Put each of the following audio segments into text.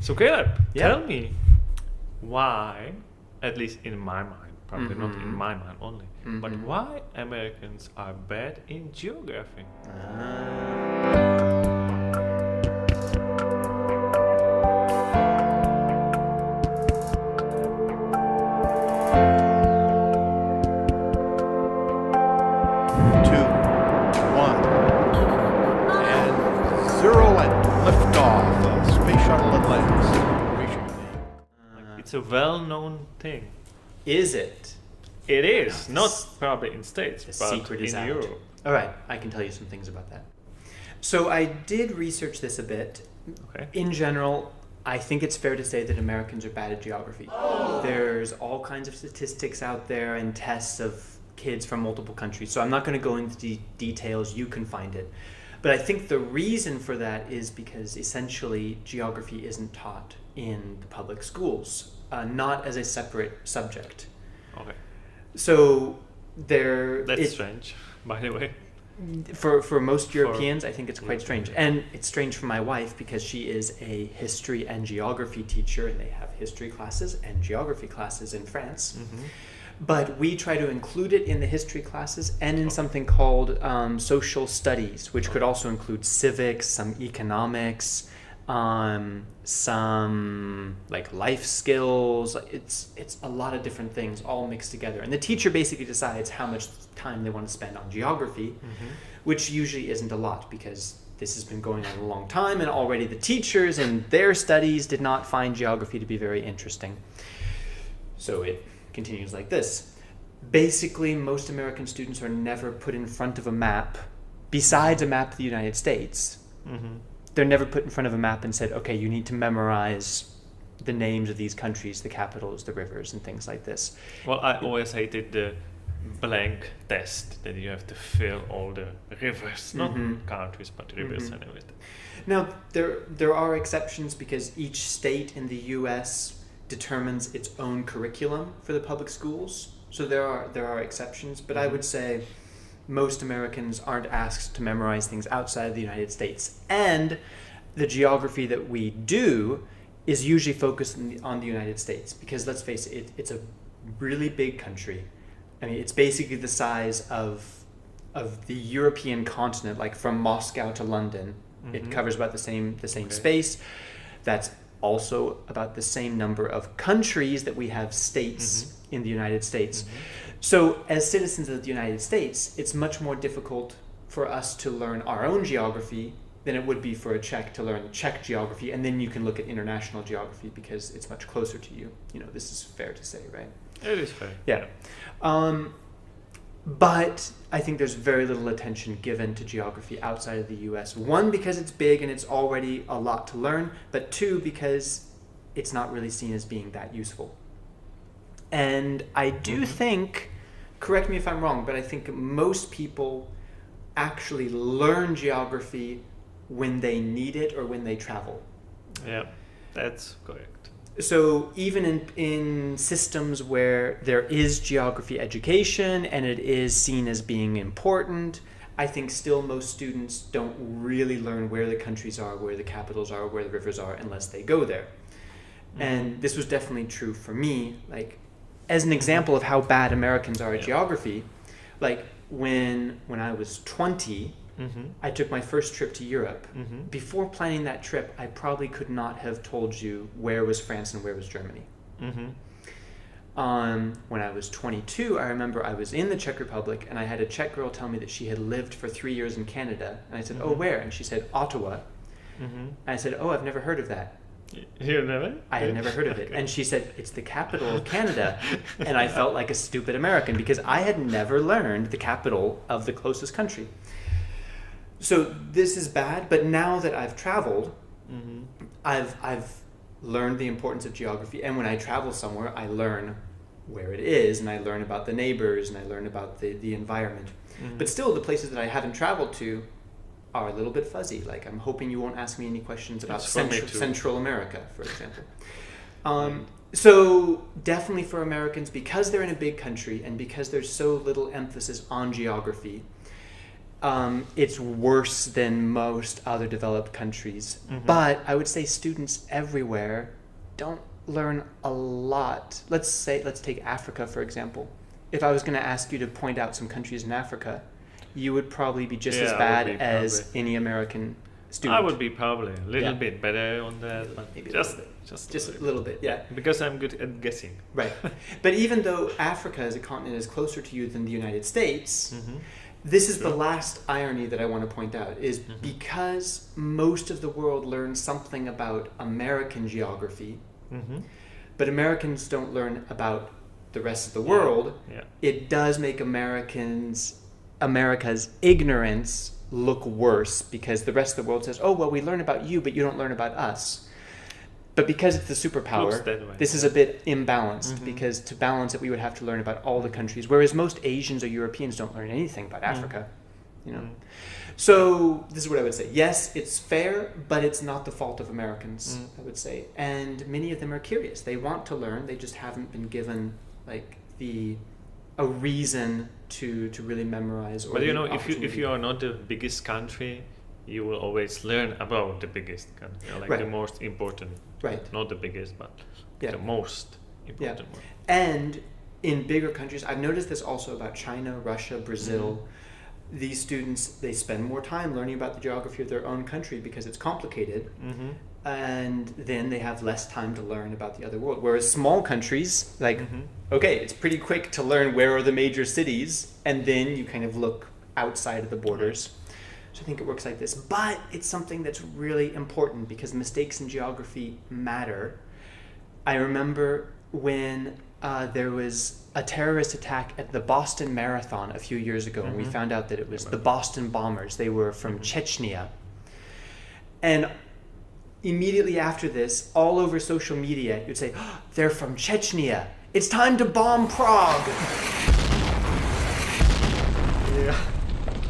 So Caleb, Yeah. tell me why, at least in my mind, probably not in my mind only, but why Americans are bad in geography? Two, one, and zero, and liftoff of Space Shuttle Atlantis. It's a well-known thing. Is it? It is, not probably in States, The but secret is in out. Europe. All right, I can tell you some things about that. So I did research this a bit. Okay. In general, I think it's fair to say that Americans are bad at geography. There's all kinds of statistics out there and tests of kids from multiple countries. So I'm not going to go into the details. You can find it. But I think the reason for that is because essentially geography isn't taught in the public schools, not as a separate subject. Okay. So That's strange, by the way. For most Europeans, I think it's quite strange. And it's strange for my wife because she is a history and geography teacher, and they have history classes and geography classes in France. But we try to include it in the history classes and in something called social studies, which could also include civics, some economics, some like life skills. It's a lot of different things all mixed together, and the teacher basically decides how much time they want to spend on geography, which usually isn't a lot because this has been going on a long time, and already the teachers in their studies did not find geography to be very interesting. So it continues like this. Basically, most American students are never put in front of a map, besides a map of the United States. They're never put in front of a map and said, okay, you need to memorize the names of these countries, the capitals, the rivers, and things like this. Well, I always hated the blank test that you have to fill all the rivers, not countries, but rivers and everything. Now, there are exceptions because each state in the U.S. determines its own curriculum for the public schools. So there are exceptions, but I would say most Americans aren't asked to memorize things outside of the United States. And the geography that we do is usually focused on the United States because, let's face it, it's a really big country. I mean, it's basically the size of the European continent, like from Moscow to London. It covers about the same space. That's also about the same number of countries that we have states in the United States. So as citizens of the United States, it's much more difficult for us to learn our own geography than it would be for a Czech to learn Czech geography, and then you can look at international geography because it's much closer to you. You know, this is fair to say, right? It is fair. Yeah. But I think there's very little attention given to geography outside of the US. One, because it's big and it's already a lot to learn, but two, because it's not really seen as being that useful. And I do think, correct me if I'm wrong, but I think most people actually learn geography when they need it or when they travel. Yeah, that's correct. So even in systems where there is geography education and it is seen as being important, I think still most students don't really learn where the countries are, where the capitals are, where the rivers are, unless they go there. And this was definitely true for me. Like, as an example of how bad Americans are at geography, like when I was 20, I took my first trip to Europe. Before planning that trip, I probably could not have told you where was France and where was Germany. When I was 22, I remember I was in the Czech Republic and I had a Czech girl tell me that she had lived for 3 years in Canada. And I said, oh, where? And she said, Ottawa. And I said, oh, I've never heard of that. You never? I had never heard of it. And she said, it's the capital of Canada. And I felt like a stupid American because I had never learned the capital of the closest country. So this is bad, but now that I've traveled, I've learned the importance of geography. And when I travel somewhere, I learn where it is, and I learn about the neighbors, and I learn about the environment. But still, the places that I haven't traveled to are a little bit fuzzy. Like, I'm hoping you won't ask me any questions about Central America, for example. So definitely for Americans, because they're in a big country and because there's so little emphasis on geography, it's worse than most other developed countries. Mhm. But I would say students everywhere don't learn a lot. Let's take Africa, for example. If I was going to ask you to point out some countries in Africa, you would probably be just as Yeah, I bad would be as probably. any American student. I would be probably a little Yeah. bit better on that, but Maybe a just little bit. just Just a little bit, yeah. because I'm good at guessing. Right. But even though Africa as a continent is closer to you than the United States, Mhm. this is the Sure. last irony that I want to point out, is Mhm. because most of the world learns something about American geography, Mhm. but Americans don't learn about the rest of the world, Yeah. it does make America's ignorance look worse, because the rest of the world says, oh, well, we learn about you, but you don't learn about us. But because it's the Looks superpower, that way. this is a bit imbalanced, Mhm. because to balance it, we would have to learn about all the countries, whereas most Asians or Europeans don't learn anything about Africa. You know. Mm. So this is what I would say. Yes, it's fair, but it's not the fault of Americans, Mm. I would say. And many of them are curious. They want to learn. They just haven't been given like a reason to really memorize. Or But you the know, if opportunity. you are not the biggest country, you will always learn about the biggest country, like Right. the most important. Right. Not the biggest, but Yeah. the most important one. And in bigger countries, I've noticed this also about China, Russia, Brazil. These students, they spend more time learning about the geography of their own country because it's complicated. Mm-hmm. And then they have less time to learn about the other world. Whereas small countries, like, Mhm. okay, it's pretty quick to learn where are the major cities, and then you kind of look outside of the borders. So I think it works like this. But it's something that's really important because mistakes in geography matter. I remember when there was a terrorist attack at the Boston Marathon a few years ago, and we Mhm. found out that it was the Boston bombers. They were from Chechnya. And immediately after this, all over social media, you'd say, oh, they're from Chechnya. It's time to bomb Prague. Yeah.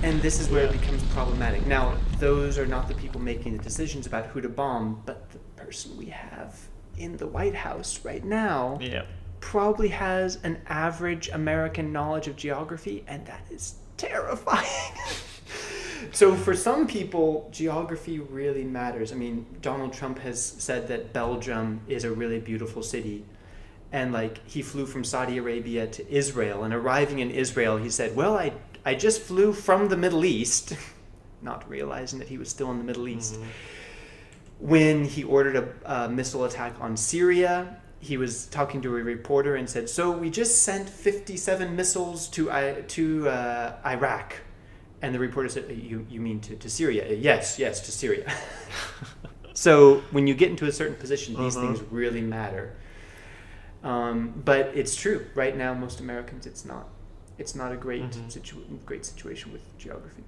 And this is where it Yeah. becomes problematic. Now, those are not the people making the decisions about who to bomb, but the person we have in the White House right now Yeah. probably has an average American knowledge of geography, and that is terrifying. So for some people, geography really matters. I mean, Donald Trump has said that Belgium is a really beautiful city. And like he flew from Saudi Arabia to Israel, and arriving in Israel, he said, well, I just flew from the Middle East, not realizing that he was still in the Middle East. Mhm. When he ordered a missile attack on Syria, he was talking to a reporter and said, so we just sent 57 missiles to Iraq. And the reporter said, you mean to Syria? Yes, to Syria. So when you get into a certain position, these Uh-huh. things really matter. But it's true. Right now, most Americans, it's not a great Mhm. great situation with geography.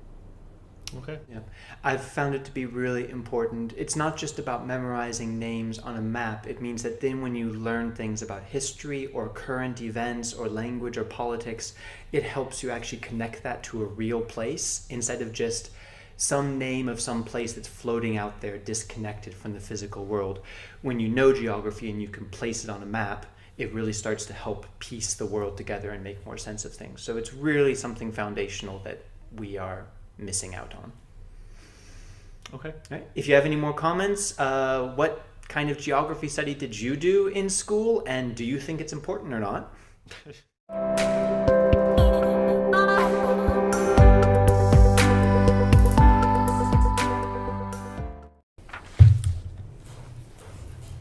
Okay. Yeah, I've found it to be really important. It's not just about memorizing names on a map. It means that then when you learn things about history or current events or language or politics, it helps you actually connect that to a real place instead of just some name of some place that's floating out there disconnected from the physical world. When you know geography and you can place it on a map, it really starts to help piece the world together and make more sense of things. So it's really something foundational that we are missing out on. Okay. Right. If you have any more comments, what kind of geography study did you do in school, and do you think it's important or not?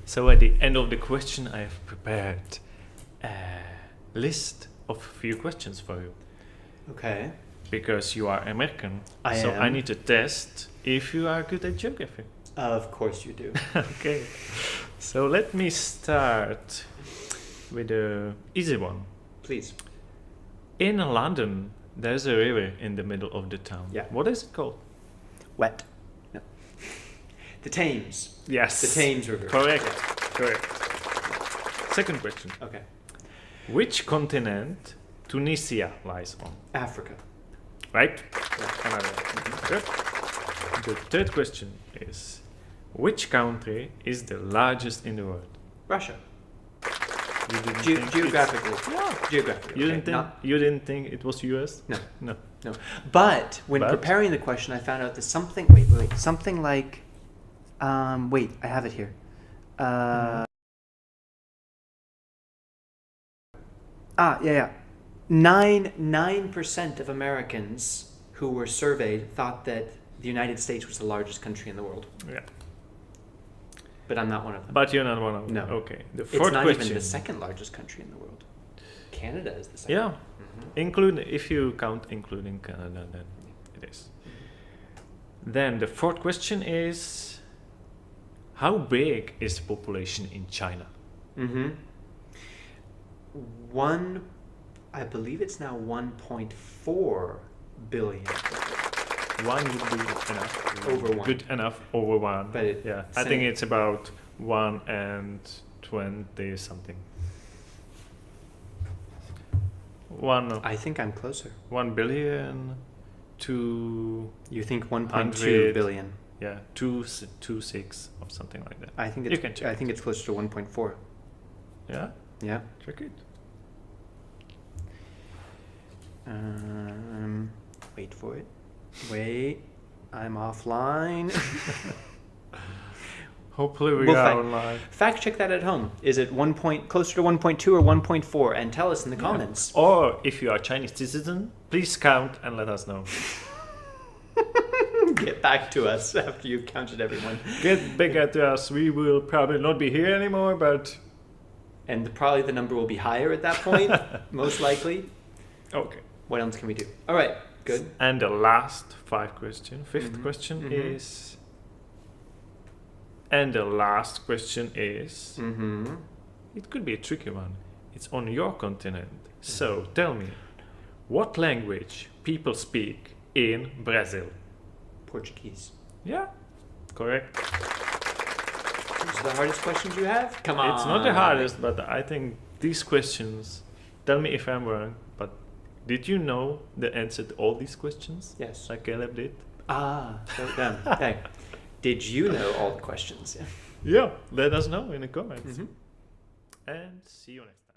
So at the end of the question, I have prepared a list of a few questions for you. Okay. Because you are American, I so am. I need to test if you are good at geography. Of course you do. Okay. So let me start with the easy one. Please. In London, there's a river in the middle of the town. Yeah. What is it called? Wet. No. The Thames. Yes. The Thames River. Correct. Correct. Second question. Okay. Which continent Tunisia lies on? Africa. Right? Yeah. Another. Good. The third question is, which country is the largest in the world? Russia. You didn't think Geographically. it's- Yeah. Geographically. You okay. didn't think Not- you didn't think it was US? No. No. No. But when But? preparing the question, I found out that something. Wait. Something like. Wait, I have it here. Yeah. 9% of Americans who were surveyed thought that the United States was the largest country in the world. Yeah. But I'm not one of them. But you're not one of them. No. Okay. The It's fourth not question. even the second largest country in the world. Canada is the second. Yeah. If you count including Canada, then it is. Then the fourth question is, how big is the population in China? I believe it's now 1.4 billion. One would be enough. Over one. Good enough over one. But I think it's about 1 and 20 something. I think I'm closer. 1 billion to You think 1.2 100. billion? 2.6 or something like that. I think You can check I think it's closer to 1.4. Yeah, Yeah. check it. Wait for it. Wait, I'm offline. Hopefully we We'll are fact- online. Fact check that at home. Is it closer to 1.2 or 1.4? And tell us in the comments. Or if you are Chinese citizen, please count and let us know. Get back to us after you've counted everyone. Get back at us. We will probably not be here anymore, but And probably the number will be higher at that point, most likely. okay. What else can we do? All right, good. And the last fifth question is. And the last question is. It could be a tricky one. It's on your continent. So tell me, what language people speak in Brazil? Portuguese. Yeah, correct. These are the hardest questions you have? Come on. It's not the hardest, but I think these questions, tell me if I'm wrong, but did you know the answer to all these questions? Yes. Like Caleb did? So done. Hey, did you know all the questions? Yeah, let us know in the comments. And see you next time.